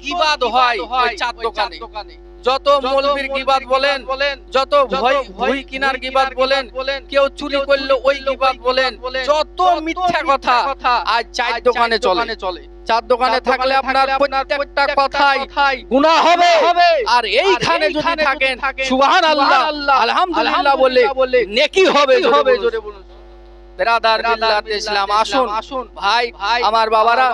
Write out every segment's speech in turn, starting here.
গীবাত হয় ওই চার দোকানে, যত মৌলবীর গীবাত বলেন, যত ভুই কিনার গীবাত বলেন, কেউ চুরি করলে ওই গীবাত বলেন, যত মিথ্যা কথা আজ চার দোকানে চলে। চার দোকানে থাকলে আপনার প্রত্যেকটা কথাই গুনাহ হবে। আর এইখানে যদি থাকেন সুবহানাল্লাহ আলহামদুলিল্লাহ বলে নেকি হবে। জোরে বলুন বেরাদার মিল্লাত ইসলাম। আসুন ভাই আমার বাবারা,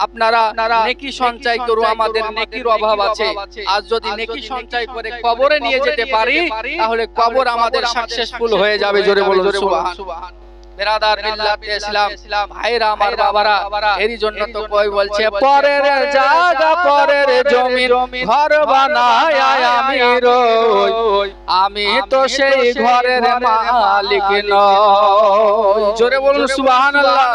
আপনারা নেকি সঞ্চয় করুন। আমাদের নেকির অভাব আছে। আজ যদি নেকি সঞ্চয় করে কবরে নিয়ে যেতে পারি, তাহলে কবর আমাদের সাকসেসফুল হয়ে যাবে। জোরে বলুন সুবহান। বেরাদার মিল্লাত ইসলাম ভাইরা আমার বাবারা, এরই জন্য তো কই বলছে পরের জায়গা পরের জমিন ঘর বানায় আমি রই, আমি তো সেই ঘরের মালিক নই। জোরে বলুন সুবহানাল্লাহ।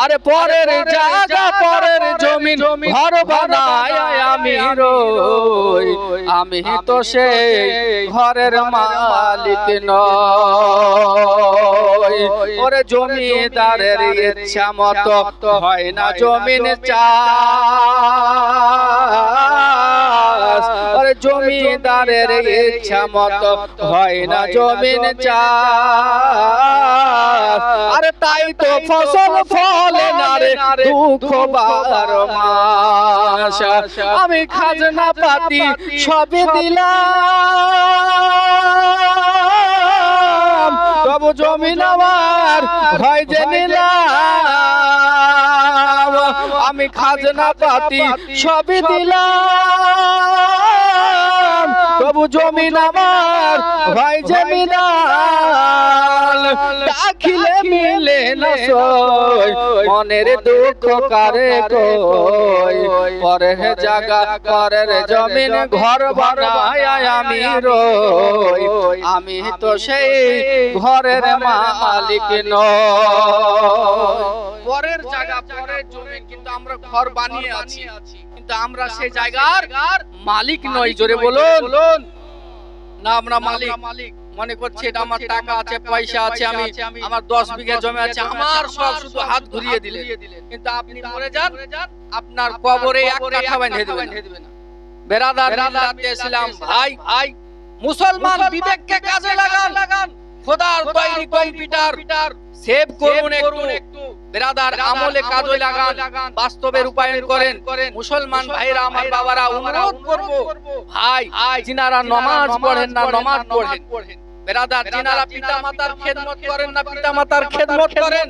আরে পরের জায়গা পরের জমিন ঘর বানায় আমি রই, আমি তো সেই ঘরের মালিক নই। ওরে জমিদারের ইচ্ছা মতো হয় না জমিন চাষ, ওরে জমিদারের ইচ্ছা মতো হয় না জমিন চাষ। আরে তাই তো ফসল ফলে না রে দুঃখ 12 মাস। আমি খাজনা পাতি সবই দিলাম, তবু জমিন আমার ভয় যে নিলাম। আমি খাজনা পাতি সবই দিলাম, তবু জমিন আমার ভয় যে নিলাম। দাখিলে মিলে না সই, মনের দুঃখ কারে কই। পরের জায়গা পরের জমিন ঘর বানায় আমি রই, আমি তো সেই ঘরের মালিক নই। পরের জায়গা পরের জমিন, কিন্তু আমরা ঘর বানিয়ে আছি, কিন্তু আমরা সেই জায়গার মালিক নই। জোরে বলুন না। আমরা মালিক মনে করছি এটা আমার টাকা আছে, পয়সা আছে, আমি আমার 10 বিঘা জমি আছে, আমার সব শুধু হাত ঘুরিয়ে দিলে। কিন্তু আপনি মরে যান, আপনার কবরে 1 কাঠা বাঁধে দেবেন। বেরাদার মিল্লাত ইসলাম ভাই, মুসলমান বিবেককে কাজে লাগান। খোদার তৈরি কম্পিউটার সেভ করুন একটু। বেরাদার আমলে কাজে লাগান, বাস্তবে রূপায়ণ করেন। মুসলমান ভাইরা আমার বাবারা, অনুরোধ করব ভাই যিনারা নামাজ পড়েন না, নামাজ পড়েন। বেরাদার যিনারা পিতামাতার খেদমত করেন না, পিতামাতার খেদমত করেন।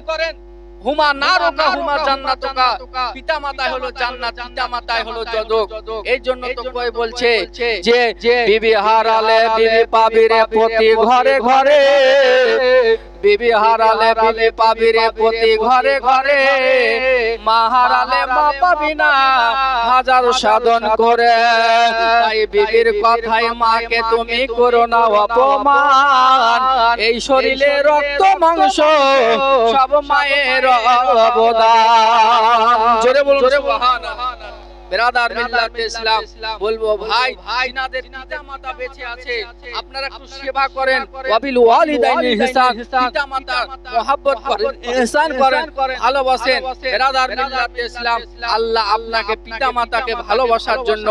হুমা নারকা হুমা জান্নাতুকা, পিতামাতা হলো জান্নাত, পিতামাতাই হলো যদক। এই জন্য তো কই বলছে যে বিবি হারালে বিবি পাবি রে প্রতি ঘরে ঘরে, বিবি হারালে বিবি পাবি রে প্রতি ঘরে ঘরে। মা হারালে মা পাবি না হাজার সাধন করে, তাই বিবির কথায় মাকে তুমি করো না অপমান। এই শরীরে রক্ত মাংস সব মায়ের অবদান। জোরে বলুন সুবহানাল্লাহ। বেরাদার মিল্লাত ইসলাম বলবো ভাই, যিনাদের পিতামাতা বেঁচে আছে আপনারা একটু সেবা করেন। ওয়াবিল ওয়ালিদাইনি ইহসান, পিতামাতার মহব্বত করেন, ইহসান করেন, ভালোবাসেন। বেরাদার মিল্লাত ইসলাম আল্লাহ আপনাকে পিতামাতাকে ভালোবাসার জন্য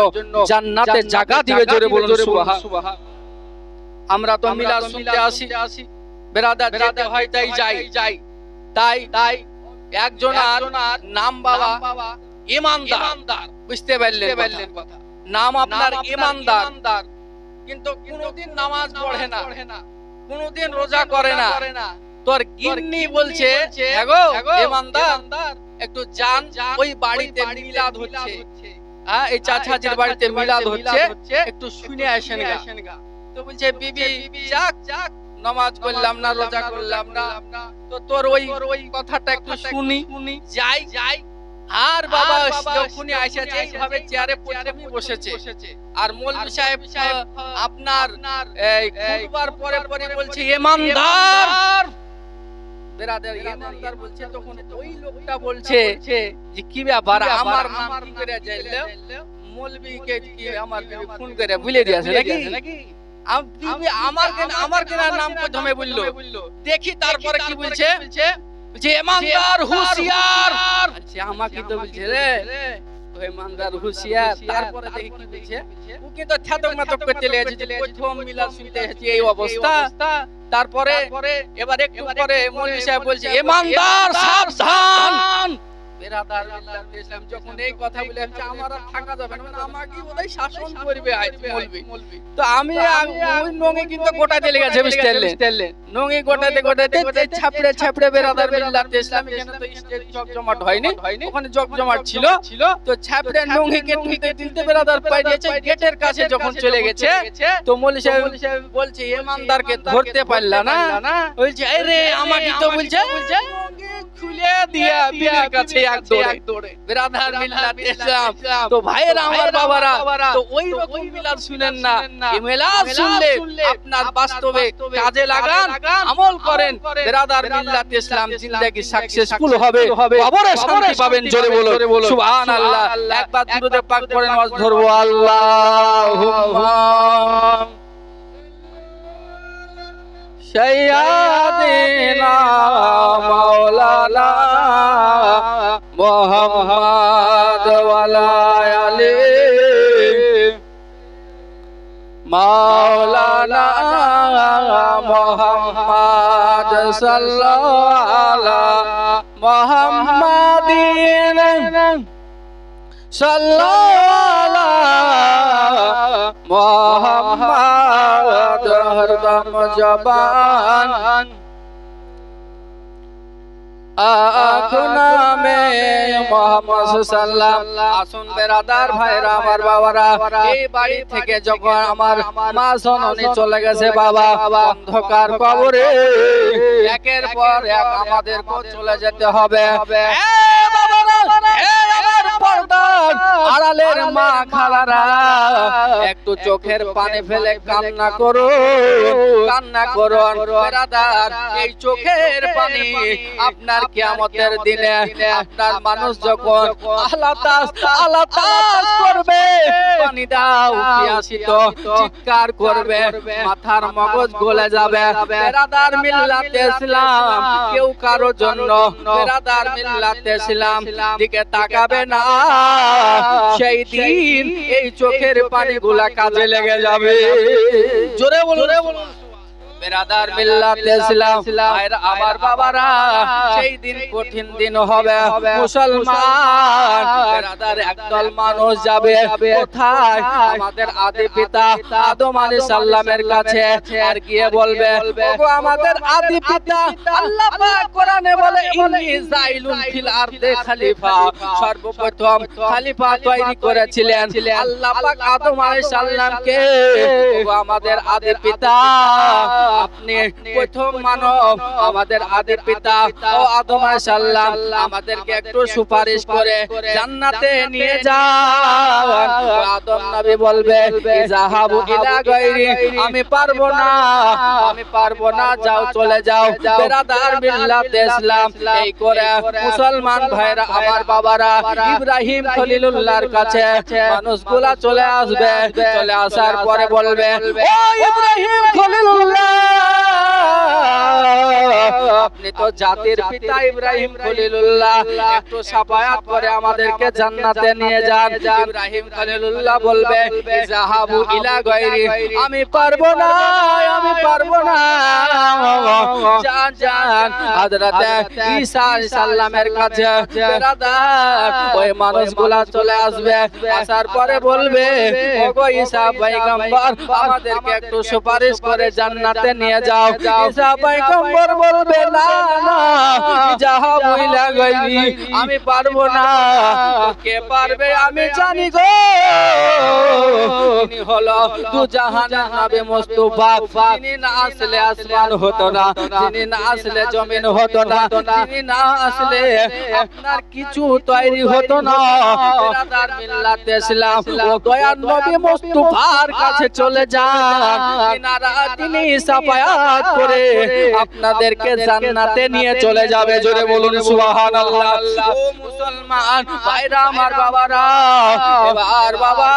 জান্নাতে জায়গা দিবে। জোরে বলুন সুবহান। আমরা তো মিলাদ শুনতে আসি, বেরাদার যেতে হয় তাই যাই। তাই একজনের নাম বাবা ইমানদার, বুঝতে পারলেন কথা? নাম আপনার ইমানদার, কিন্তু কোনদিন নামাজ পড়ে না, কোনদিন রোজা করে না। তোর গিন্নি বলছে গো ইমানদার, একটু যান ওই বাড়িতে মিলাদ হচ্ছে, এই চাচাজির বাড়িতে মিলাদ হচ্ছে, একটু শুনে আসেন গা। তো বলছে বিবি যাক, নামাজ করলাম না, রোজা করলাম না, তো তোর ওই কথাটা একটু শুনি যাই। আর বাবা যখনই এসেছে এইভাবে চেয়ারে প্রথমেই বসেছে, আর মৌলভী সাহেব আপনার এই খুতবার পরে বলছে ইমানদার। বেরাদার ইমানদার বলছে, তখন ওই লোকটা বলছে যে কি ব্যাপার, আমার নাম কি করে জানলো? মৌলভীকে কি আমার ফোন করে বলে দিয়েছে নাকি? আমার কেনার নাম প্রথমে বললো, দেখি তারপরে কি বলছে যে ইমানদার হুঁশিয়ার। আচ্ছা আমাকে তো বলছে রে, ইমানদার হুঁশিয়ার। তারপরে দেখি কি বলছে, ও কিন্তু ঠাটক মাটক করতে লেগেছে যে প্রথম মিলাদ শুনতে এসেছি এই অবস্থা। তারপরে এবার একটু পরে মৌলভী সাহেব বলছে, ইমানদার সাবধান। বেরাদার মিল্লাত ইসলাম যখন এই কথা বলে আমার আর থাকা যাবে না, মানে আমাকে বোধহয় শাসন করবে আজ মৌলভী। তো আমি ওই নঙ্গি কিন্তু গোটা চলে গেছে, বুঝতে নঙ্গি গোটাতে ছাপড়ে ছাপড়ে বেরাদার মিল্লাত ইসলাম, এখানে তো স্টেজ জমজমাট হয়নি, ওখানে জমজমাট ছিল। তো ছাপড়ে নঙ্গিকে তুলতে বেরাদার পাই দিয়েছে। গেটের কাছে যখন চলে গেছে তো মৌলভী সাহেব বলছে, ইমানদারকে ধরতে পারলা না? বলছে, আরে আমাকে তো বলছে খুলে দিয়া বীরের কাছে এক দৌড়ে। বেরাদার মিল্লাত ইসলাম তো ভাইয়েরা আমার বাবারা, তো ওই রকম মিলাদ শুনেন না, এই মিলাদ শুনলে আপনার বাস্তবে কাজে লাগান, আমল করেন, বেরাদার মিল্লাত ইসলাম জিন্দেগি সাকসেসফুল হবে, কবরে শান্তি পাবেন। জোরে বলো সুবহানাল্লাহ। একবার দুরূদ পাক পড়েন, আওয়াজ ধরবো আল্লাহুম্মা সাইয়্যিদিনা মাওলানা মুহাম্মদ ওয়ালা আলি মাওলানা মুহাম্মদ সাল্লাল্লাহু আলা মুহাম্মাদিন সাল্লাল্লাহু মুহাম্মদ হরদম জবান আখনা মে মুহাম্মদ সাল্লাল্লাহু। আসুন বেরাদার ভাইরা আমার বাবারা, এই বাড়ি থেকে যখন আমার মা জননী চলে গেছে বাবা অন্ধকার কবরে, একের পর এক আমাদেরকে চলে যেতে হবে। আড়ালের মা খালারা, একটু চোখের পানি ফেলে কান্না করো, কান্না করুন বেরাদার। এই চোখের পানি আপনার কিয়ামতের দিনে আপনার মানুষ যখন আল্লাহ তাআলা করবে, পানি দাও পিয়াসিত চিৎকার করবে, মাথার মগজ গলে যাবে। বেরাদার মিল্লাত ইসলাম কেউ কারো জন্য বেরাদার মিল্লাত ইসলাম দিকে তাকাবে না, সেই দিন এই চোখের পানিগুলা কাজে লেগে যাবে। জোরে বলুন বেরাদার মিল্লাত ইসলাম ভাইরা আমার বাবারা, সেই দিন কঠিন দিন হবে। মুসলমান বেরাদার একদল মানুষ যাবে কোথায়? আমাদের আদি পিতা আদম আলাইহিস সালামের কাছে, আর গিয়ে বলবে, ওগো আমাদের আদি পিতা, আল্লাহ পাক কোরআনে বলে ইন্নী জাইলুন ফিল আরদে খলিফা, সর্বপ্রথম খলিফা তৈরি করেছিলেন আল্লাহ পাক আদম আলাইহিস সালামকে। ওগো আমাদের আদি পিতা, আপনি প্রথম মানব, আমাদের আদি পিতা ও আদম আলাইহিস সালাম, আমাদেরকে একটু সুপারিশ করে জান্নাতে নিয়ে যান। আদম নবী বলবে, যাহাবু ইলা গায়রি, আমি পারবো না, যাও চলে যাও। বেরাদার মিল্লাত ইসলাম এই করে মুসলমান ভাইরা আমার বাবারা ইব্রাহিম খলিলুল্লাহর কাছে মানুষগুলা চলে আসবে। চলে আসার পরে বলবে, ও ইব্রাহিম খলিলুল্লাহ, আপনি তো জাতির পিতা ইব্রাহিম খলিলুল্লাহ, একটু শাফায়াত করে আমাদেরকে জান্নাতে নিয়ে যান। ইব্রাহিম খলিলুল্লাহ বলবে, যাহাবু ইলা গায়রি, আমি পারবো না। যান হযরত ঈসা আলাইহিস সালামের কাছে। বেরাদার ওই মানুষগুলা চলে আসবে, আসার পরে বলবে, ওগো ঈসা পয়গম্বর, আমাদেরকে একটু সুপারিশ করে জান্নাতে নিয়ে যাও। ঈসা পয়গম্বর বলবে, না যাহাবু ইলা গায়রি, আমি পারবো না। কে পারবে? আমি জানি গো, তিনি হলো দু জাহানের নবী মুস্তাফা। তিনি না আসলে আসমান হতো না, তিনি না আসলে জমিন হতো না, তিনি না আসলে আপনার কিছু তৈরি হতো না। বেরাদার মিল্লাত ইসলাম ও দয়ার নবী মুস্তাফার কাছে চলে যান, তিনি শাফায়াত করে আপনাদেরকে জান্নাতে নিয়ে চলে যাবে। জোরে বলুন সুবহানাল্লাহ। ও মুসলমান ভাইরা আমার বাবারা, এবার বাবা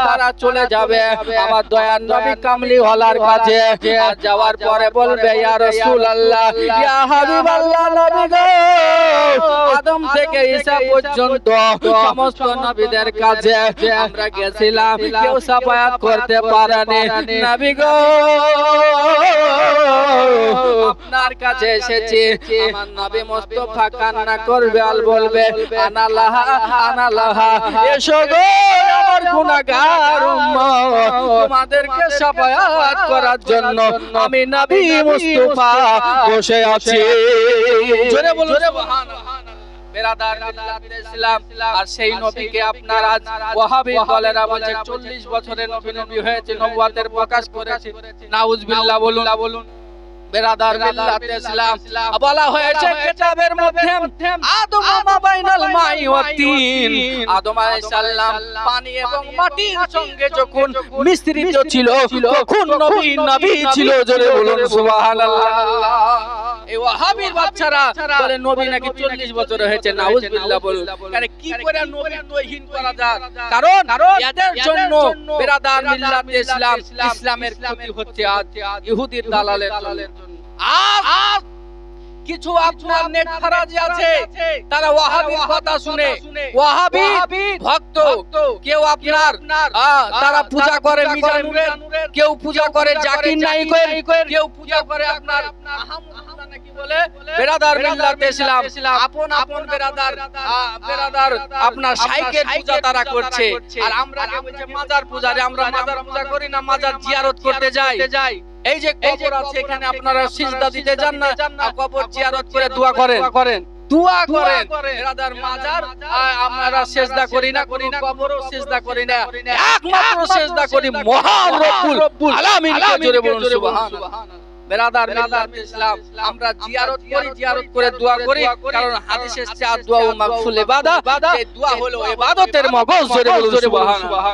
তারা চলে যাবে আমার দয়ার নবী কামলি ওয়ালার কাছে। আর যাওয়ার পরে বলবে ইয়া রাসূলুল্লাহ ইয়া হাবিবাল্লাহ নবী গো, আদম থেকে ঈসা পর্যন্ত সমস্ত নবীদের কাছে আমরা গেছিলাম, কেউ সাফায়াত করতে পারেনি। নবী গো আপনার কাছে এসেছি। আমার নবী মুস্তাফা কান্না করবে আর বলবে আনা লাহা আনা লাহা, এসো গো আমার গুনাহগার উম্মত, তোমাদেরকে সাফায়াত করার জন্য আমি নবী মুস্তাফা বসে আছি। জোরে বলুন সুবহানাল্লাহ। বেরাদার মিল্লাতে ইসলাম, আর সেই নবীকে আপনার আজ ওয়াহাবি দলেরা বলছে 40 বছরে নবী হয়েছে, নবুয়তের প্রকাশ করেছে। নাউজুবিল্লাহ বলুন। বেরাদার মিল্লাতে ইসলাম বলা হয়েছে কিতাবের মধ্যে আদম মা বাইনাল মাই ওয়া তিন, আদম আলাইহিস সালাম পানি এবং মাটির সঙ্গে যখন মিশ্রিত ছিল তখন নবী ছিল। জোরে বলুন সুবহানাল্লাহ। এই ওয়াহাবির বাচ্চারা বলে নবী নাকি 40 বছর হয়েছে। নাউজুবিল্লাহ বলুন। আরে কি করে নবী তৌহিদ করা যায়? কারণ এদের জন্য বেরাদার মিল্লাতে ইসলাম, ইসলামের ক্ষতি হচ্ছে আজ ইহুদির দালালের জন্য। আজ কিছু আপনার নেট ফারাজি আছে, তারা ওয়াহাবির কথা শুনে ওয়াহাবি ভক্ত, কেউ আপনার তারা পূজা করে মিজানুরের, কেউ পূজা করে জাকির নাইকের, কেউ পূজা করে আপনার আহমদুল্লাহ নাকি বলে। বেরাদার মিল্লাতে ইসলাম আপন আপন বেরাদার আপনার শাইখের পূজা তারা করছে। আর আমরা বলছে মাজার পূজারে, আমরা মাজার পূজা করি না, মাজার জিয়ারত করতে যাই। এই যে কবর আছে এখানে আপনারা সিজদা দিতে যান না, কবর জিয়ারত করে দোয়া করেন। বেরাদার মাজার আমরা সিজদা করি না, কোন কবরও সিজদা করি না, একমাত্র সিজদা করি মহান রব্বুল আলামিনকে। জোরে বলুন সুবহানাল্লাহ। বেরাদার মিল্লাতে ইসলাম আমরা জিয়ারত করি, জিয়ারত করে দোয়া করি, কারণ হাদিসে এসেছে দুআ মাগফুল ইবাদত, এই দোয়া হলো ইবাদতের মগজ। জোরে বলুন সুবহানাল্লাহ।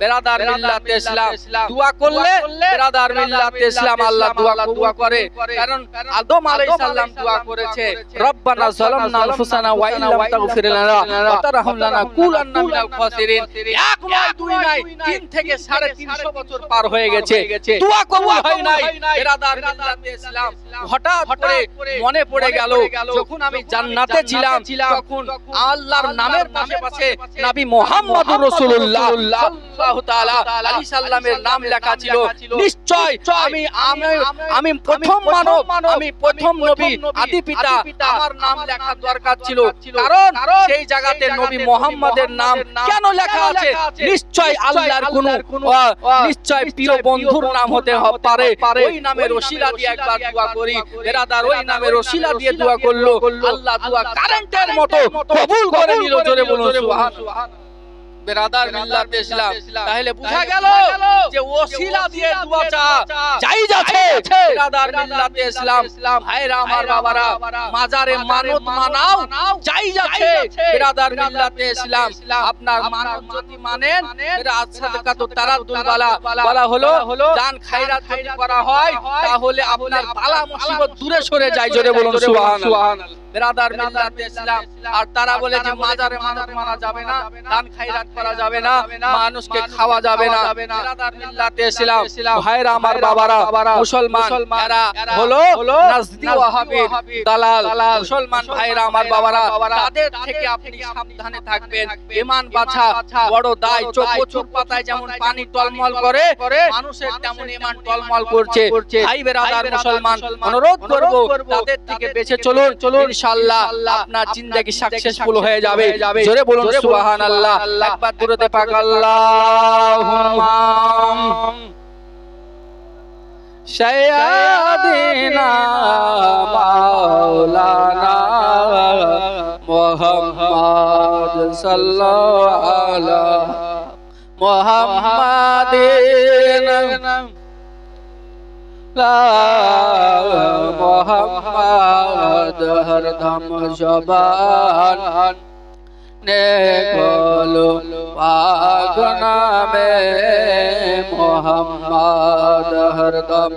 বেরাদার মিল্লাতে ইসলাম দোয়া করলে বেরাদার মিল্লাতে ইসলাম আল্লাহ দোয়া কবুল করে। কারণ আদম আলাইহিস সালাম দোয়া করেছে রব্বানা যালামনা আনফুসানা ওয়া ইল্লাম তাগফির লানা ওয়া তারহাম লানা কুনান্না মিনাল খাসিরিন। এক নয় দুই নয় 3 থেকে 350 বছর পার হয়ে গেছে, দোয়া কবুল হয় নাই। বেরাদার মিল্লাতে ইসলাম হঠাৎ করে মনে পড়ে গেল যখন আমি জান্নাতে ছিলাম তখন আল্লাহর নামের পাশে নবী মুহাম্মদুর রাসূলুল্লাহ সাল্লাল্লাহু তাআলা আলাইহি সাল্লামের নাম লেখা ছিল। নিশ্চয় আমি প্রথম মানব, আমি প্রথম নবী, আদি পিতা, আমার নাম লেখা দরকার ছিল। কারণ সেই জায়গাতে নবী মুহাম্মদের নাম কেন লেখা আছে? নিশ্চয় আল্লাহর কোন নিশ্চয় প্রিয় বন্ধুর নাম হতে পারে। ওই নামের ওসিলা দিয়ে একবার দোয়া করি। বেরাদার ওই নামের ওসিলা দিয়ে দোয়া করলো, আল্লাহ দোয়া কারেন্টের মতো কবুল করে নিল। জোরে বলুন সুবহানাল্লাহ। বেরাদার মিল্লাতে ইসলাম তাহলে বোঝা গেল যে ওসিলা দিয়ে দোয়া জায়েজ আছে। বেরাদার মিল্লাতে ইসলাম ভাইরা আমার বাবারা, মাজারে মানত মানাও জায়েজ আছে। বেরাদার মিল্লাতে ইসলাম আপনার মানত যদি মানেন, এরা সাদাকাতুত তারাদ্দুল বলা হলো দান খায়রাত যদি করা হয় তাহলে আপনার বালা মুসিবত দূরে সরে যায়। জোরে বলুন সুবহানাল্লাহ। বেরাদার মিল্লাতে ইসলাম আর তারা বলে যে মাজারে মানত মানা যাবে না, দান খায়রাত করা যাবে না, মানুষকে খাওয়া যাবে না। বেরাদার মিল্লাতে ইসলাম ভাইরা আমার বাবারা, মুসলমান এরা হলো নাজদি ওয়াহাবি দালাল। মুসলমান ভাইরা আমার বাবারা, তাদের থেকে আপনি সাবধানে থাকবেন। ঈমান বাঁচা বড় দায়। চোখ পাতায় যেমন পানি টলমল করে, মানুষের তেমন ঈমান টলমল করছে। ভাই বেরাদার মুসলমান, অনুরোধ করব তাদের থেকে বেঁচে চলুন। ইনশাআল্লাহ আপনার জিন্দেগি সাকসেসফুল হয়ে যাবে। জোরে বলুন সুবহানাল্লাহ। একবার দুরূদে পাক আল্লাহুম্মা সাইয়্যিদিনা মাওলানা মুহাম্মদ সাল্লাল্লাহু আলা মুহাম্মাদিন মোহাম্মদ হরদম জবান নে বলো পাক নামে মোহাম্মদ হরদম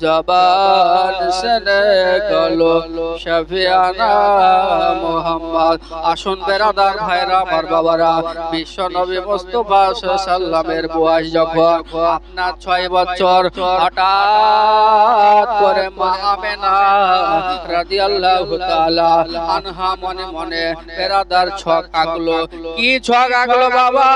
জবান সে নিকলো শফিয়ানা মুহাম্মদ। আসুন বেরাদার ভাইরা আমার বাবারা, বিশ্ব নবী মুস্তাফা সাল্লামের বয়স যখন আপনার 6 বছর, হঠাৎ করে মা আমেনা রাদিয়াল্লাহু তাআলা আনহা মনে মনে বেরাদার ছক আঁকলো। কি ছক আঁকলো বাবা?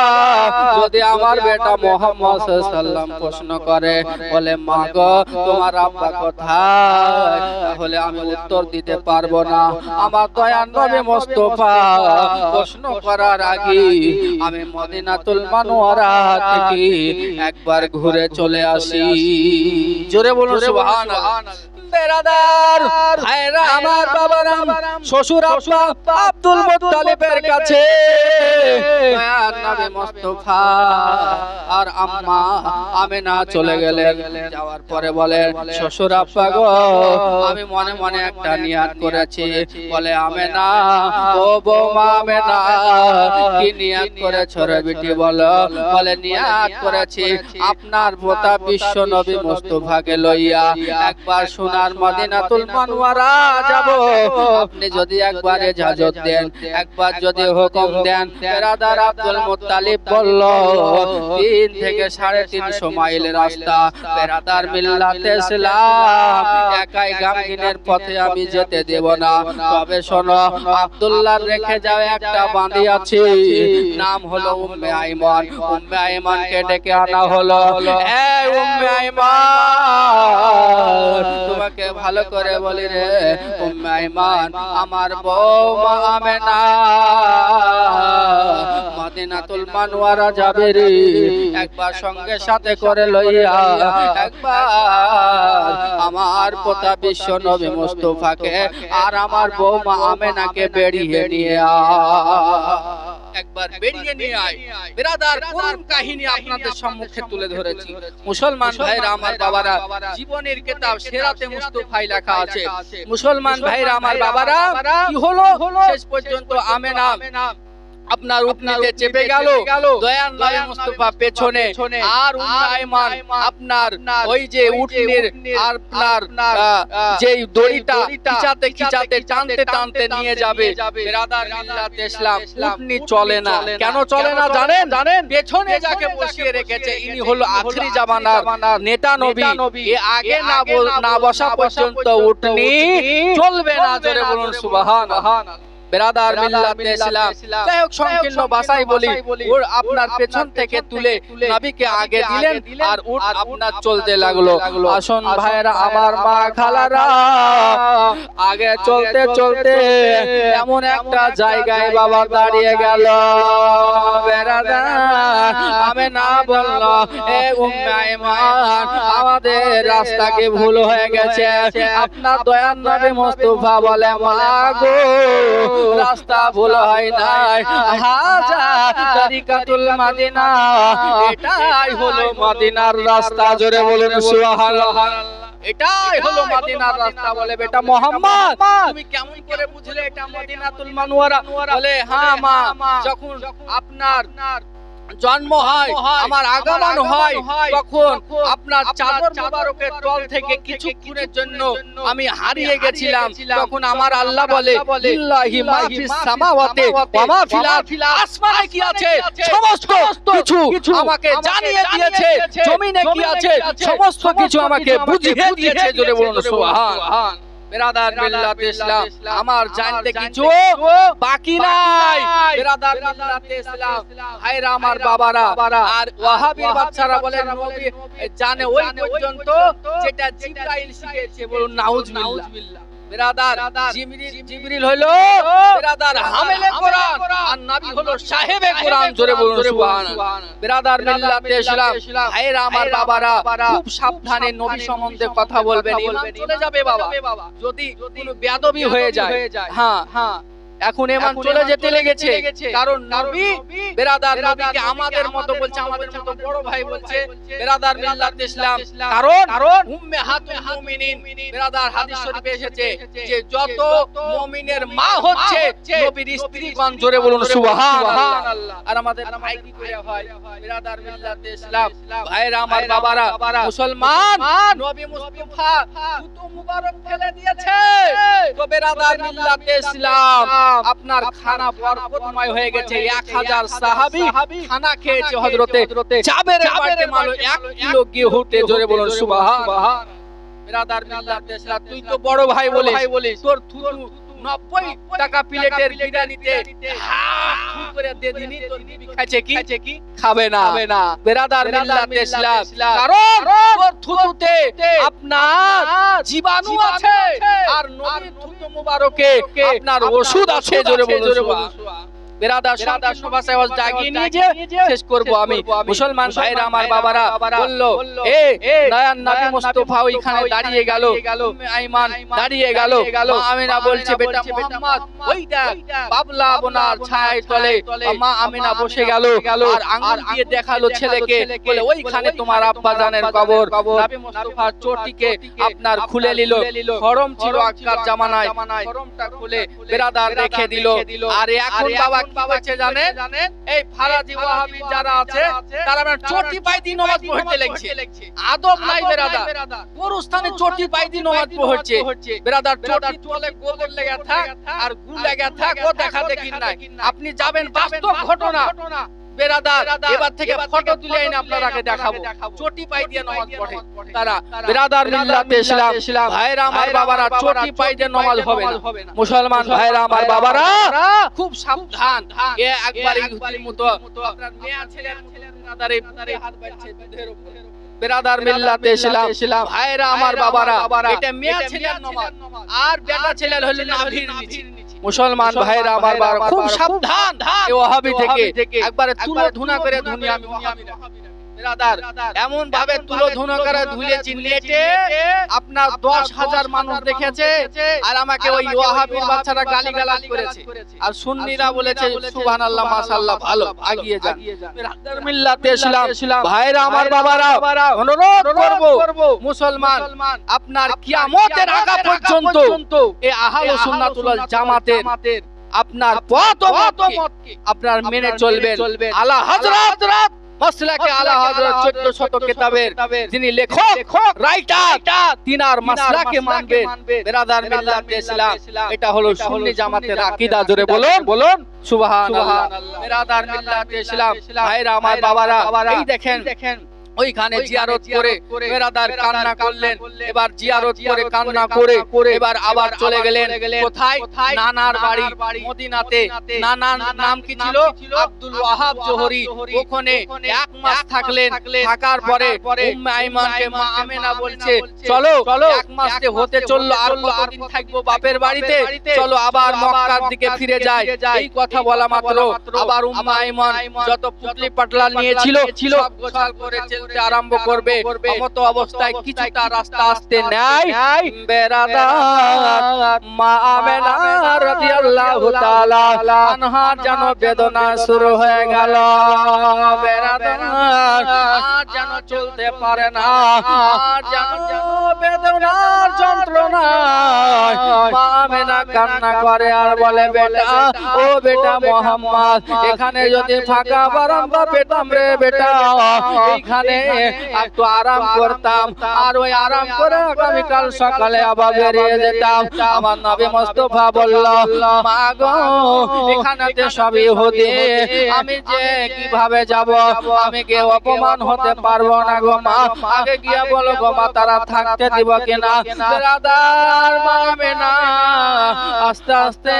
যদি আমার বেটা মুহাম্মদ সাল্লাম প্রশ্ন করে, বলে মা গো তোমার আব্বা কোথায়, তাহলে আমি উত্তর দিতে পারবো না। আমার দয়ার নবী মুস্তাফা প্রশ্ন করার আগে আমি মদিনাতুল মুনাওয়ারা থেকে একবার ঘুরে চলে আসি। জোরে বলুন সুবহানাল্লাহ। বেরাদার ভাইরা আমার বাবারা, শ্বশুর আব্বা আব্দুল মুত্তালিবের কাছে দয়ার নবী মুস্তাফা আর আম্মা আমেনা চলে গেলেন। যাওয়ার পরে বলেন, শ্বশুর আব্বা গো আমি মনে মনে একটা নিয়াত করেছি। বলে আমেনা, ও বৌমা আমেনা কি নিয়াত করেছো রে বেটি বলো? বলে নিয়াত করেছি আপনার পোতা বিশ্ব নবী মুস্তাফাকে লইয়া একবার সোনার মদিনাতুল মুনাওয়ারা যাব। আপনি যদি একবার ইজাজত দেন, একবার যদি হুকুম দেন। বেরাদার আব্দুল মুত্তালিব বলল 3 থেকে 3.5 মাইল রাস্তা। বেরাদার মিল্লাতে ইসলাম একাই গামগিনের পথে আমি যেতে দেব না। তবে শোনো, আব্দুল্লাহর রেখে যাও একটা বাঁধি আছে, নাম হলো উম্মে আইমান। উম্মে আইমানকে ডেকে আনা হলো। এই উম্মে আইমান, তোমাকে ভালো করে বলি রে উম্মে আইমান, আমার বৌমা আমেনা মদিনাতুল মুনাওয়ারা যাবে রে, একবার সঙ্গে সাথে করে লইয়া একবার আমার পোতা বিশ্ব নবী মুস্তাফাকে আর আমার বৌমা আমেনাকে বেরিয়ে নিয়ে একবার বেরিয়ে নিয়ে আয়। বিরাদার কোন কাহিনী আপনাদের সম্মুখে তুলে ধরেছি। মুসলমান ভাইরা আমার বাবারা, জীবনের কিতাব সিরাতে মুস্তাফায় লেখা আছে। মুসলমান ভাইরা আমার বাবারা, কি হলো শেষ পর্যন্ত আমেনা আপনার উটনিতে চেপে গেল। দয়ার নবী মুস্তাফা পেছনে, আর উম্মে আইমান আপনার ওই যে উটনির আপনার যেই দড়িটা খিচাতে খিচাতে টানতে টানতে নিয়ে যাবে। বিরাদার মিল্লাতে ইসলাম, উটনি চলে না। কেন চলে না জানেন? পেছনে যাকে বসিয়ে রেখেছে ইনি হলো আখিরি জামানার নেতা নবী। এ আগে না বসা পর্যন্ত উটনি চলবে না। জোরে বলুন সুবহানাল্লাহ। বেরাদার মিল্লাতে ইসলাম, যাই হোক সংকীর্ণ ভাষায় বলি, ওর আপনার পেছন থেকে তুলে নবীকে আগে দিলেন আর উট আপনার চলতে লাগলো। আসুন ভাইরা আমার মা খালারা, আগে চলতে চলতে এমন একটা জায়গায় বাবা দাঁড়িয়ে গেল। বেরাদার আমেনা বলল, এ উম্মে আইমান আমাদের রাস্তা কি ভুল হয়ে গেছে? আপনার দয়ার নবী মুস্তাফা বলে, মা গো রাস্তা ভুল হয় নাই, হাজা তরিকাতুল মদিনা, এটাই হলো মদিনার রাস্তা। জোরে বলুন সুবহানাল্লাহ। এটাই হলো মদিনার রাস্তা। বলে বেটা মুহাম্মদ তুমি কেমন করে বুঝলে এটা মদিনাতুল মুনাওয়ারা? বলে হ্যাঁ মা, যখন আপনার জন্ম হয়, আমার আগমন হয়, তখন আপনার চাদর মোবারকের তল থেকে কিছুক্ষণের জন্য আমি হারিয়ে গেছিলাম। তখন আমার আল্লাহ বলে, লিল্লাহি মা ফিস সামাওয়াতি ওয়া মা ফিল আরদি, আসমানে কি আছে সমস্ত কিছু আমাকে জানিয়ে দিয়েছে, জমিনে কি আছে সমস্ত কিছু আমাকে বুঝিয়ে দিয়েছে। জোরে বলুন সুবহান। বেরাদার মিল্লাতে ইসলাম, আমার জানতে কিছু বাকি নাই। বেরাদার মিল্লাতে ইসলাম, ভাইরা আমার বাবারা, আর ওয়াহাবী বাচ্চারা বলেন নবী জানে ওই পর্যন্ত যেটা জিবরাইল শিখিয়েছে। বলুন নাউজুবিল্লাহ। বেরাদার জিবরিল হলো বেরাদার হামেলে কোরআন, আর নবী হলো সাহেবে কোরআন। জোরে বলুন সুবহানাল্লাহ। বেরাদার মিল্লাতে ইসলাম, ভাইরা আমার বাবারা, খুব সাবধানে নবী সম্বন্ধে কথা বলবেন, ঈমান চলে যাবে বাবা যদি কোনো বেয়াদবি হয়ে যায়। হ্যাঁ, এখন এমান চলে যেতে লেগেছে, কারণ নবী বেরাদার নবীকে আমাদের মতো বলছে, আমাদের মতো বড় ভাই বলছে, বেরাদার মিল্লাত ইসলাম। কারণ উম্মাহাতুল মুমিনিন, বেরাদার হাদিস শরীফে এসেছে যে যত মুমিনের মা হচ্ছে নবীর স্ত্রীগণ, জোরে বলুন সুবহানাল্লাহ। আর আমাদের ভাই কি করে হয় বেরাদার মিল্লাত ইসলাম, ভাইরা আমার বাবারা মুসলমান, নবী মুস্তাফা জুতো মুবারক ফেলে দিয়েছে, তো বেরাদার মিল্লাত ইসলাম আপনার খানা বরকতময় হয়ে গেছে। 1000 সাহাবী খানা খেয়েছে হযরতে জাবেরের বাড়িতে, মাত্র 1 কিলো গেহুতে, জোরে বলুন সুবহানাল্লাহ। বেরাদার মিল্লাত ইসলাম, তুই তো বড় ভাই বলিস, তোর থুতু 90 টাকা প্লেটের বিরিয়ানিতে হাফ ফুল করে দিয়ে দিনি, তোর বিবি খাইছে কি? খাবে না। বেরাদার মিল্লাত ইসলাম, কারণ তোর থুতুতে আপনার জীবাণু আছে, আর নবীর থুতু মুবারকে আপনার ওষুধ আছে, জোরে বলুন সুবহানাল্লাহ। বেরাদার সন্তান সভায় আওয়াজ জাগিয়ে নিয়ে যে শেষ করব আমি। মুসলমান ভাইরা আমার বাবারা বলল, এ দয়ার নবী মুস্তাফা ওইখানে দাঁড়িয়ে গেল, আইমান দাঁড়িয়ে গেল, মা আমিনা বলছে, বেটা মুহাম্মদ ওই দেখ বাবলা বোনার ছায়ার তলে মা আমিনা বসে গেল, আর আঙ্গুল দিয়ে দেখালো ছেলেকে, বলে ওইখানে তোমার আব্বা জানের কবর। নবী মুস্তাফার চটিকে আপনার খুলে নিল, খরম ছিল আক্কার জামানায়, খরমটা খুলে বেরাদার রেখে দিল। আর এখন বাবা কি করছে জানেন, এই ফারাজি ওয়াহাবি যারা আছে তারা চটি পাই দিয়ে নামাজ পড়তে লাগছে, আদব নাই বেরাদার, গোরস্থানে চটি পাই দিয়ে নামাজ পড়ছে বেরাদার, চটি তলে গোবর লেগে থাক আর গু লেগে থাক, ও দেখা দেখি নাই। আপনি যাবেন বাস্তব ঘটনা বেরাদার, এবার থেকে ফটো তুলে এনে আপনাদেরকে দেখাবো, চটি পাই দিয়ে নামাজ পড়ে তারা। বেরাদার মিল্লাত ইসলাম, ভাইরা আমার বাবারা, চটি পাই দিয়ে নামাজ হবে না। মুসলমান ভাইরা আমার বাবারা খুব সাবধান, এ একবার ইহুদির মতো আপনার মেয়ে ছেলের বেরাদারে হাত বাড়ছে দুধের উপর। বেরাদার মিল্লাত ইসলাম, ভাইরা আমার বাবারা, এটা মেয়ে ছেলের নামাজ, আর বেটা ছেলের হলো নাভির নিচে। মুসলমান ভাইরা আমার বাবা খুব সাবধান, এই ওয়াহাবি থেকে একবারে তুলো ধুনা করে ধুনি আমি ওয়াহাবিরা বেরাদার, এমন ভাবে তুলো ধুনা করে ধুলেছি নেটে আপনার 10,000 মানুষ দেখেছে, আর আমাকে ওই ওয়াহাবির বাচ্চারা গালিগালাজ করেছে, আর সুন্নিরা বলেছে সুবহানাল্লাহ মাশাআল্লাহ ভালো আগিয়ে যান। বেরাদার মিল্লাত ইসলাম, ভাইরা আমার বাবারা অনুরোধ করব, মুসলমান আপনার কিয়ামতের আগা পর্যন্ত এই আহলে সুন্নাতুল জামাতের আপনার পথ ও মতকে আপনার মেনে চলবেন। আলা হযরত মাসলাকে আলা হযরত 1400 কিতাবের যিনি লেখক রাইটার, তিনার মাসলাকে মানবেন। বেরাদার মিল্লাত ইসলাম, এটা হলো সুন্নি জামাতের আকীদা, জোরে বলুন সুবহানাল্লাহ। বেরাদার মিল্লাত ইসলাম, ভাইরা আমার বাবারা, এই দেখেন ওইখানে জিয়ারত করে বেরাদার কান্না করলেন, এবার জিয়ারত করে কান্না করে এবার আবার চলে গেলেন কোথায়? নানার বাড়ি মদিনাতে। নানার নাম কি ছিল? আব্দুল ওয়াহাব জোহরি। ওখানে 1 মাস থাকলেন, থাকার পরে উম্মে আইমানকে মা আমেনা বলছে, চলো 1 মাস হতে চললো, আর কতদিন থাকবো বাপের বাড়িতে, চলো আবার মক্কার দিকে ফিরে যাই। এই কথা বলা মাত্র আবার উম্মে আইমান যত পুটলি পাটলা নিয়েছিল সব গোছাল করে আরম্ভ করবে। মতো অবস্থায় কিছুটা রাস্তা আসতে নেয়, বেরাদার মা আমেনা রাদিয়াল্লাহু তাআলা আনহার যেন বেদনা শুরু হয়ে গেল। বেরাদার আর যেন চলতে পারে না, আর যেন বেদনার যন্ত্রণায় মা আমেনা কান্না করে আর বলে, বেটা ও বেটা মোহাম্মদ, এখানে যদি ফাঁকা বারান্দা পেতাম রে বেটা, এইখানে একটু আরাম করতাম, আর ওই আরাম করে আগামীকাল সকালে আবার বেরিয়ে যেতাম। আমার নবী মুস্তাফা বলল, মা গো এখানেতে সব ইহুদি, আমি যে কিভাবে যাব, আমি কি অপমান হতে পারবো না গো মা, আগে গিয়ে বলো গো মা তারা থাকতে দিব কিনা। বেরাদার মা আমেনা আস্তে আস্তে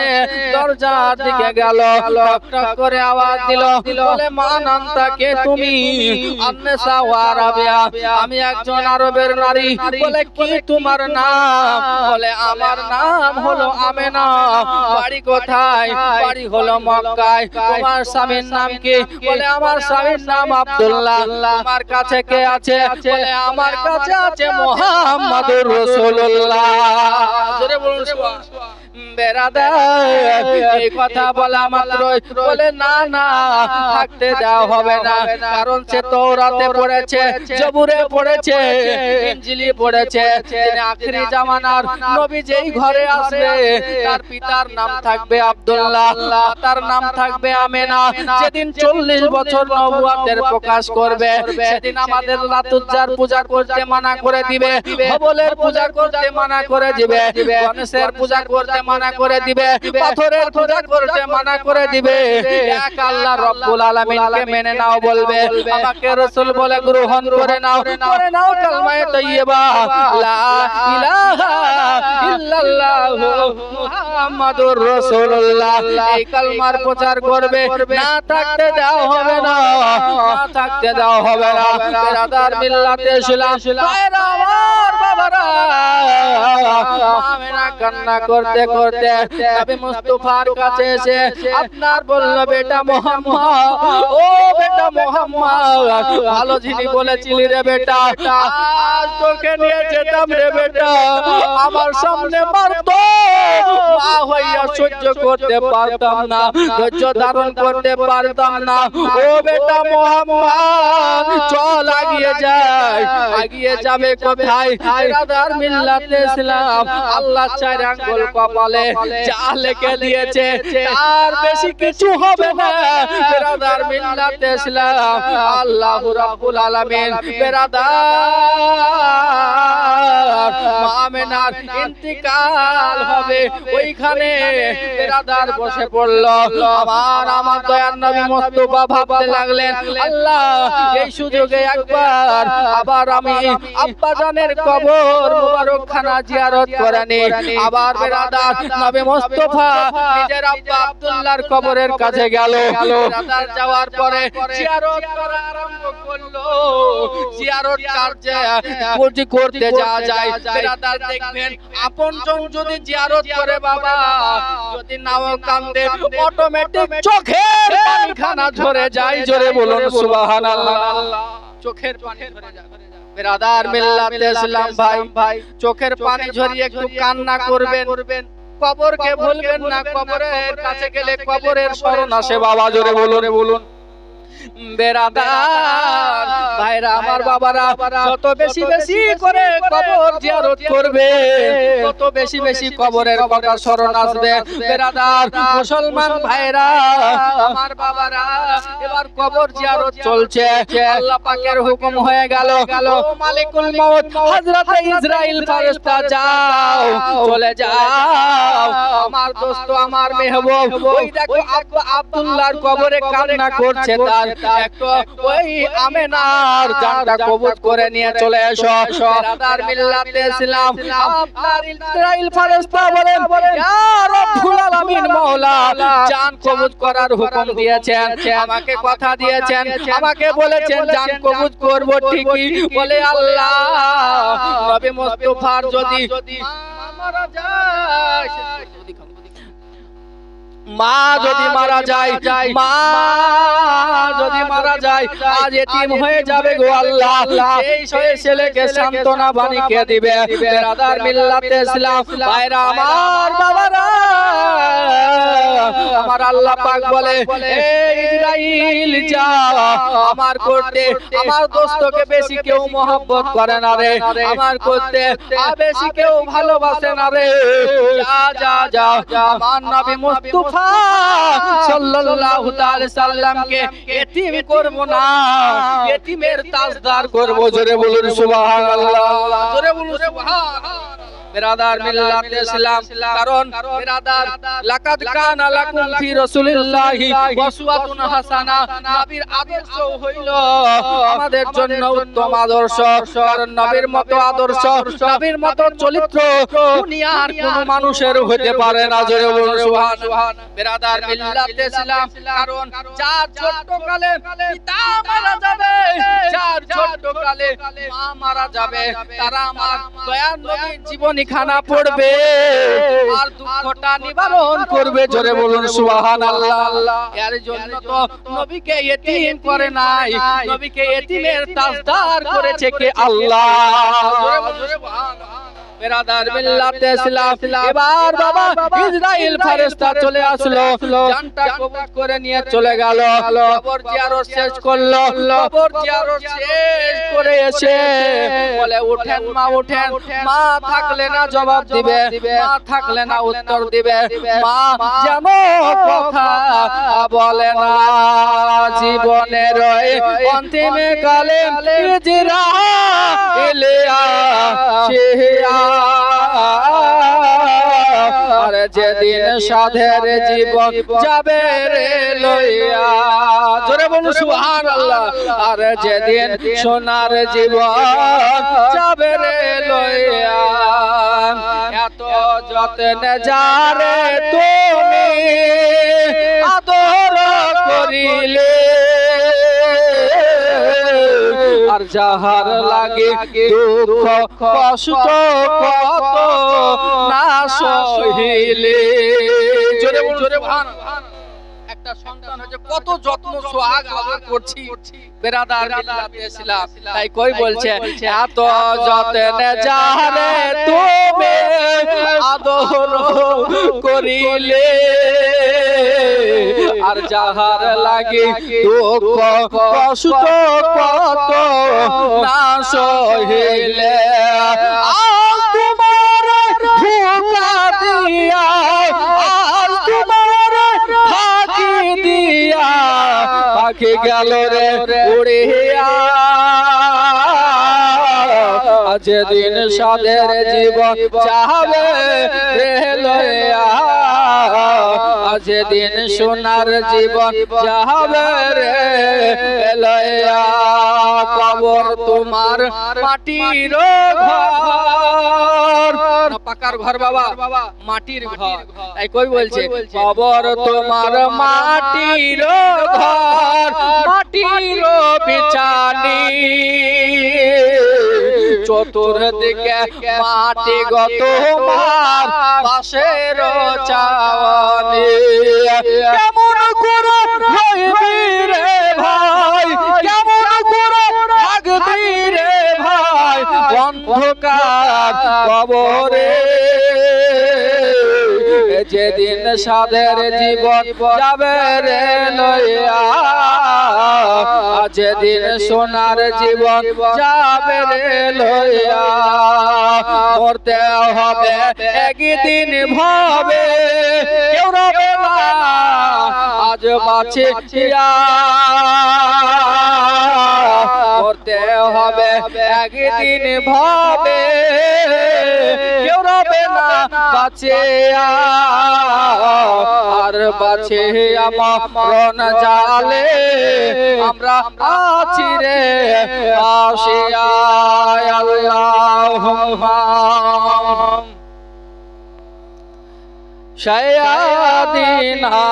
দরজার দিকে গেল, টক টক করে আওয়াজ দিল, বলে মা নান্তাকে তুমি? আন্নেসা ওয়া আরাবিয়া, আমি একজন আরবের নারী। বলে কি তোমার নাম? বলে আমার নাম হলো আমেনা। বাড়ি কোথায়? বাড়ি হলো মক্কায়। তোমার স্বামীর নাম কি? বলে আমার স্বামীর নাম আব্দুল্লাহ। তোমার কাছে কে আছে? বলে আমার কাছে আছে মুহাম্মাদুর রাসূলুল্লাহ। জোরে বলুন সুবহানাল্লাহ। বেরাদার এই কথা বলা মাত্রই বলে না না থাকতে দেওয়া হবে না, কারণ সে তাওরাতে পড়েছে, জবুরে পড়েছে, ইনজিলে পড়েছে তিনি আখিরি জামানার নবী যেই ঘরে আসবে তার পিতার নাম থাকবে আব্দুল্লাহ, মাতার নাম থাকবে আমেনা। যেদিন 40 বছর নবুয়তের প্রকাশ করবে সেদিন আমাদের লাতুজ্জার পূজা করতে মানা করে দিবে, হবলের পূজা করতে মানা করে দিবে, গণেশের পূজা করতে মানা করে দিবে, পাথরের পূজা করতে মানা করে দিবে। এক আল্লাহ রব্বুল আলামিনকে মেনে নাও বলবে, আমাকে রাসূল বলে গ্রহণ করে নাও, করে নাও কালমায়ে তাইয়্যিবা লা ইলাহা ইল্লাল্লাহু মুহাম্মাদুর রাসূলুল্লাহ। এই কালমার প্রচার করবে, না থাকতে দেওয়া হবে না, না থাকতে দেওয়া হবে না। বেরাদার মিল্লাতে ইসলাম ভাইরা আমার বাবারা, আমেনা কান্না করতে করতে নবী মুস্তাফার কাছে এসে আপনার বলল, বেটা মুহাম্মদ, ও বেটা মুহাম্মদ, ভালো জিনি বলেছিলি রে বেটা, আজ তোকে নিয়ে যেতাম রে বেটা, আমার সামনে মারতো, মা হইয়া সহ্য করতে পারতাম না, ধৈর্য ধারণ করতে পারতাম না। ও বেটা মুহাম্মদ, চল আগিয়ে যাই। আগিয়ে যাবে কোথায়? বেরাদার মিল্লাতে ইসলাম আল্লাহ 4 আঙ্গুল কপালে যা লিখে দিয়েছে তার বেশি কিছু হবে না। বেরাদার মিল্লাতে ইসলাম আল্লাহ রাব্বুল আলামিন বেরাদার আমেনার ইন্তিকাল হবে, ওইখানে বেরাদার বসে পড়ল। আমার দয়ার নবী মুস্তাফা ভাবতে লাগলেন, আল্লাহ এই সুযোগে একবার আবার আমি আব্বা জানের কবর মুবারক খানা জিয়ারত করে নি। আবার বেরাদার নবী মুস্তাফা নিজের আব্বা আব্দুল্লাহর কবরের কাছে গেল। বেরাদার যাওয়ার পরে জিয়ারত করা আরম্ভ করলো। জিয়ারত কার্যে করতে যাওয়া যায়, বেরাদার দেখবেন আপনজন যদি জিয়ারত করে বাবা, যদি নাও কান্দে অটোমেটিক চোখের পানিখানা ঝরে যায়। জোরে বলুন সুবহানাল্লাহ। চোখের পানি ঝরে যায়। বেরাদার মিল্লাতে ইসলাম ভাই, চোখের পানি ঝরিয়ে একটু কান্না করবেন, কবরকে ভুলবেন না। কবরের কাছে গেলে কবরের স্মরণ আসে বাবা। জোরে বলুন বেরাদার ভাইরা আমার বাবারা, যত বেশি বেশি করে কবর জিয়ারত করবে তত বেশি বেশি কবরের কথা স্মরণ আসবে। বেরাদার মুসলমান ভাইরা আমার বাবারা, এবার কবর জিয়ারত চলছে। আল্লাহ পাকের হুকুম হয়ে গেল, ও মালিকুল মউত হযরত ইসরাইল ফেরেশতা যাও, চলে যাও। আমার দোস্ত, আমার মেহবুব, ওই দেখো আব্দুল্লাহর কবরে কান্না করছে, তার একটু ওই আমেনার জানটা কবজ করে নিয়ে চলে এসো। বেরাদার মিল্লাতে ইসলাম আপনার ইসরাইল ফেরেশতা বলেন, ইয়া রব্বুল আলামিন মাওলা, জান কবজ করার হুকুম দিয়েছেন, আমাকে কথা দিয়েছেন, আমাকে বলেছেন জান কবজ করব ঠিকই। বলে আল্লাহ নবী মুস্তাফার যদি মারা যায়, মা যদি মারা যায়, মা যদি মারা যায়, আজ এতিম হয়ে যাবে গো আল্লাহ। এই ছেলেকে সান্ত্বনা বাণী কে দিবে? বেরাদার মিল্লাতে ইসলাম ভাইরা আমার বাবারা, আমার আল্লাহ পাক বলে, এই ইসরাইল যা, আমার করতে আমার দোস্তকে বেশি কেউ মহব্বত করে না রে, আমার করতে বেশি কেউ ভালোবাসে না রে। যা যা যা, আমার নবী মুস্তাফা সাল্লাল্লাহু তাআলা সাল্লামকে এতিম করব না, এতিমের তাজদার করব। জোরে বলুন সুবহানাল্লাহ, জোরে বলুন সুবহানাল্লাহ। বেরাদার মিল্লাতে ইসলাম, কারণ বেরাদার লাকাদ কানা লাকুম ফি রাসূলিল্লাহি উসওয়াতুন হাসানা, নবীর আদর্শ হইল আমাদের জন্য উত্তম আদর্শ। কারণ নবীর মতো আদর্শ, নবীর মতো চরিত্র দুনিয়ার কোনো মানুষের হতে পারে না। জোরে বলুন সুবহানাল্লাহ। বেরাদার মিল্লাতে ইসলাম, কারণ যার ছোটকালে পিতা মারা যাবে, যার ছোটকালে মা মারা যাবে, তারা আমার দয়ার নবীর জীবনী খানা পড়বে আর দুঃখটা নিবারণ করবে। জোরে বলুন সুবহানাল্লাহ। এর জন্য তো নবীকে এতিম করে নাই, নবীকে এতিমের তাজদার করেছে কে? আল্লাহ। জোরে বলুন সুবহানাল্লাহ। বেরাদার মিল্লাতে ইসলাম। এবার বাবা ইসরাইল ফেরেশতা চলে আসলো, জানটা কবজ করে নিয়ে চলে গেল। কবর জিয়ারত শেষ করলো, কবর জিয়ারত শেষ করে এসে বলে উঠেন মা উঠেন। মা থাকলে না জবাব দিবে, মা থাকলে না উত্তর দিবে, মা যেন কথা বলে না। জীবনের অন্তিম কালে ইসরাইল আসিয়া, আর যেদিন সাধের জীবন যাবে রে লইয়া, জোরে বলুন সুবহানাল্লাহ। আর যেদিন সোনার জীবন যাবে রে লইয়া, এত যত্নে যারে তুমি আদর করিলে, আর যাহার লাগে দুঃখ কষ্ট কত না সহিলে, জোরে জোরে একটা সন্তান হচ্ছে কত যত্ন সোহাগ আদর করছি বেরাদার মিল্লাতে ইসলাম। তাই কই বলছে এত যত্নে যারে তুমি আদর করিলে, আর যাহার লাগে দুঃখ কষ্ট কত না সহিলে, আজ তোমার ধোঁকা দিয়া, আজ তোমার ফাঁকি দিয়া, পাখি গেল রে উড়িয়া, যেদিন সাধের জীবন চাবে রে লইয়া, যেদিন সোনার জীবন যাবে রে লইয়া, কবর তোমার মাটির ঘর, পাকার ঘর বাবা, মাটির ঘর। তাই কই বলছে কবর তোমার মাটির ঘর, মাটির বিছানি, চতুর্দিকে মাটি গত মার পাশের চাওয়ানি, কেমন করে হইবি রে ভাই, কেমন করে থাকবি রে ভাই অন্ধকার কবরে, যেদিন সাধের জীবন যাবে রে লইয়া, যেদিন সোনার জীবন যাবে রে লইয়া, মরতে হবে একদিন ভাবে, কেউ রবে না আজ বাঁচিয়া, মরতে হবে একদিন ভাবে, কেউ রবে না বাঁচিয়া, আর বাঁচিয়া মরণ জালে আমরা আছি রে আসিয়া। আল্লাহুম্মা সাইয়্যিদিনা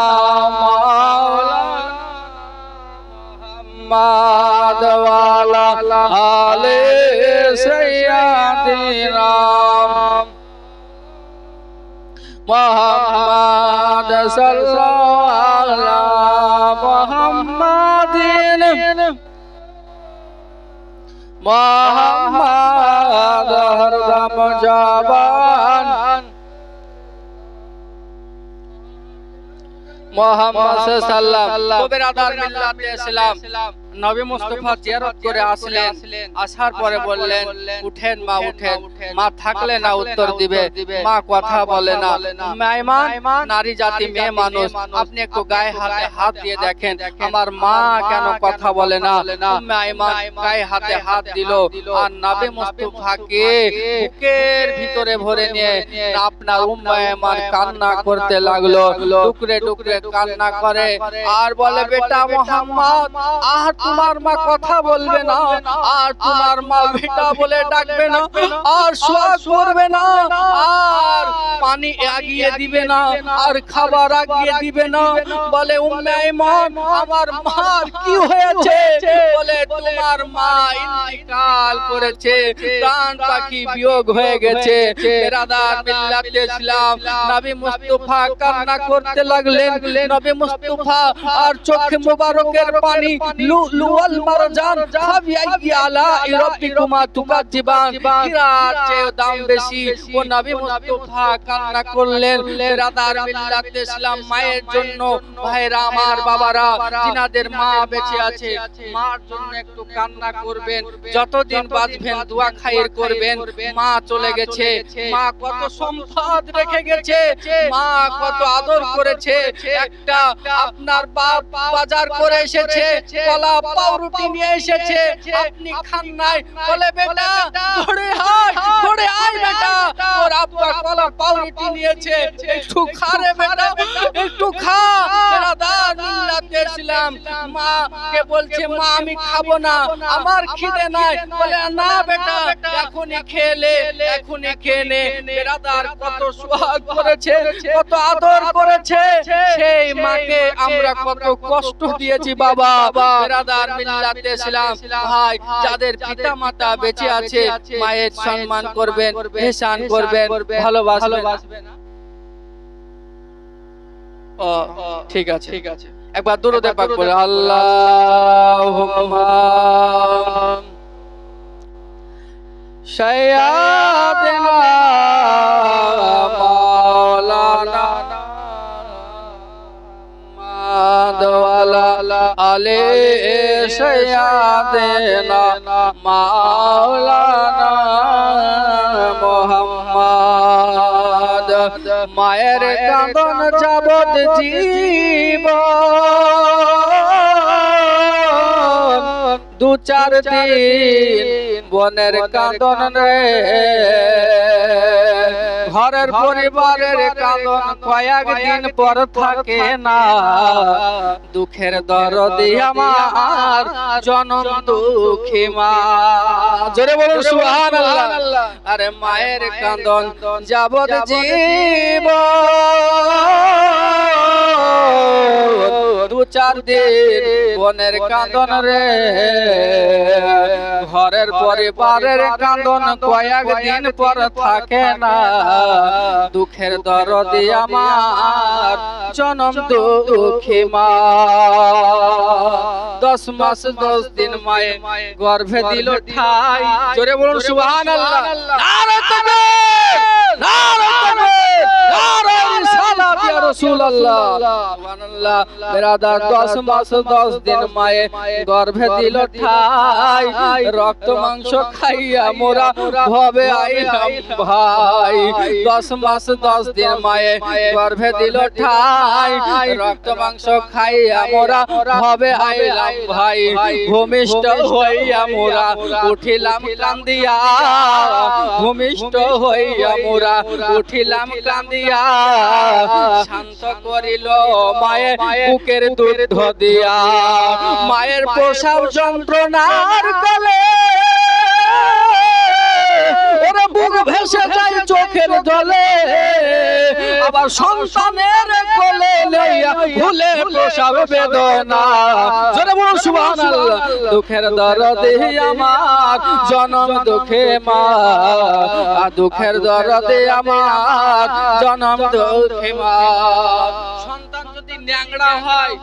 মুহাম্মদ ওয়া আলা আলি সাইয়্যিদিনা মুহাম্মদ সাল্লাল্লাহু আলা মুহাম্মাদিন মুহাম্মদ হরদম জবান মুহাম্মদ সাল্লাল্লাহু আলাইহি ওয়াসাল্লাম নবী মুস্তাফা জিয়ারত করে আসলেন। আসার পরে বললেন উঠেন মা উঠেন। মা থাকলে না উত্তর দিবে, মা কথা বলে না। মেহমান নারী জাতি মেয়ে মানুষ, আপনি একটু গায়ে হাতে হাত দিয়ে দেখেন আমার মা কেন কথা বলে না। মেহমান গায়ে হাতে হাত দিল আর নবী মুস্তাফাকে বুকের ভিতরে ভরে নিয়ে আপনার মেহমান কান্না করতে লাগলো, টুকরে টুকরে কান্না করে আর বলে বেটা মুহাম্মদ আর তোমার মা কথা বলবে না, আর তোমার মা বেটা বলে ডাকবে না, আর সোয়াগ করবে না, আর পানি আগিয়ে দিবে না, আর খাবার আগিয়ে দিবে না। বলে উম্মে আইমান আমার মার কি হয়েছে? বলে তোমার মা ইন্তিকাল করেছে, প্রাণ পাখি বিয়োগ হয়ে গেছে। বিরাদার মিল্লাতে ইসলাম নবী মুস্তাফা কান্না করতে লাগলেন। নবী মুস্তাফা আর চোখে মোবারকের পানি লুলু ওয়াল মারজান ফাবিআইয়ি আলা'i রাব্বিকুমা তুকাজ্জিবান। হীরার চেয়ে দাম বেশি। ও নবী মুস্তাফা কান্না করলেন। বিরাদার মিল্লাতে ইসলাম মায়ের জন্য, ভাইরা আমার, বাবারা যিনাদের মা বেঁচে আছে, মার জন্য একটু কান্না করবেন। যতদিন বাঁচবেন দোয়া খায়ের করবেন। মা চলে গেছে, মা কত সম্পদ রেখে গেছে, মা কত আদর করেছে। একটা আপনার বাপ বাজার করে এসেছে, কলা পাউরুটি নিয়ে এসেছে, আপনি খান নাই, বলে বেটা ঘরে আয় বেটা, তোর আব্বা কলা পাউরুটি নিয়েছে, একটু খা রে বেটা, একটু খা। বিরাদার মিল্লাতে ইসলাম মা কে বলছে, মা আমি খাবো না, আমার খিদে নাই। বলে না বেটা, এখনই খেলে, এখনই খেয়ে নে। বিরাদার কত সোহাগ করেছে, কত আদর করেছে, সেই মাকে আমরা কত কষ্ট দিয়েছি বাবা। বিরাদার মিল্লাতে ইসলাম ভাই, যাদের পিতা মাতা বেঁচে আছে, মায়ের সম্মান করবেন, ihsan করবেন, ভালোবাসবেন। ও ঠিক আছে, ঠিক আছে। একবার দুরূদে পাক বলে, আল্লাহুম্মা সাইয়্যিদানা মাওলানা মাদওয়ালা আলে সাইয়্যিদানা মাওলানা মুহাম্মদ। মায়ের কাঁদন যাবত জীবন, দু চার দিন বনের কাঁদন রে, ঘরের পরিবারের কাঁদন কয়েক দিন পর থাকে না। দুঃখের দরদি আমার জনম দুঃখী মা। জোরে বলুন সুবহানাল্লাহ। আরে মায়ের কাঁদন যাবত জীবন, দু চার দিন বনের কাঁদন রে, ঘরের পরিবারের কাঁদন কয়েক দিন পর থাকে না। দুঃখের দরদি আমার জনম দুঃখী মা। 10 মাস 10 দিন মায়ে গর্ভে দিল ঠাই। জোরে বলুন সুবহানাল্লাহ। নারে তাকবীর, নারে তাকবীর, নারে রিসালাত ইয়া রাসূলুল্লাহ। সুবহানাল্লাহ। বিরাদার 10 মাস 10 দিন মায়ে গর্ভে দিল ঠাই। রক্ত মাংস খাইয়া মোরা ভবে আইলাম ভাই। 10 মাস 10 দিন মায়ে গর্ভে দিল ঠাই। রক্ত মাংস খাইয়া মোরা ভবে আইলাম ভাই। ভূমিষ্ঠ হইয়া মোরা উঠিলাম কান্দিয়া, ভূমিষ্ঠ হইয়া মোরা উঠিলাম কান্দিয়া। শান্ত করিল মায়ে বুকের দুধ দিয়া, মায়ের প্রসব যন্ত্রণার কলে ওরে বুক ভেসে যায় চোখের জলে। আবার সন্তানের কোলে লইয়া ভুলে প্রসব বেদনা। জোরে বলুন সুবহানাল্লাহ। দুঃখের দরদি আমার জনম দুঃখে মা, দুঃখের দরদি আমার জনম দুঃখে মা। সন্তান যদি ন্যাংড়া হয়,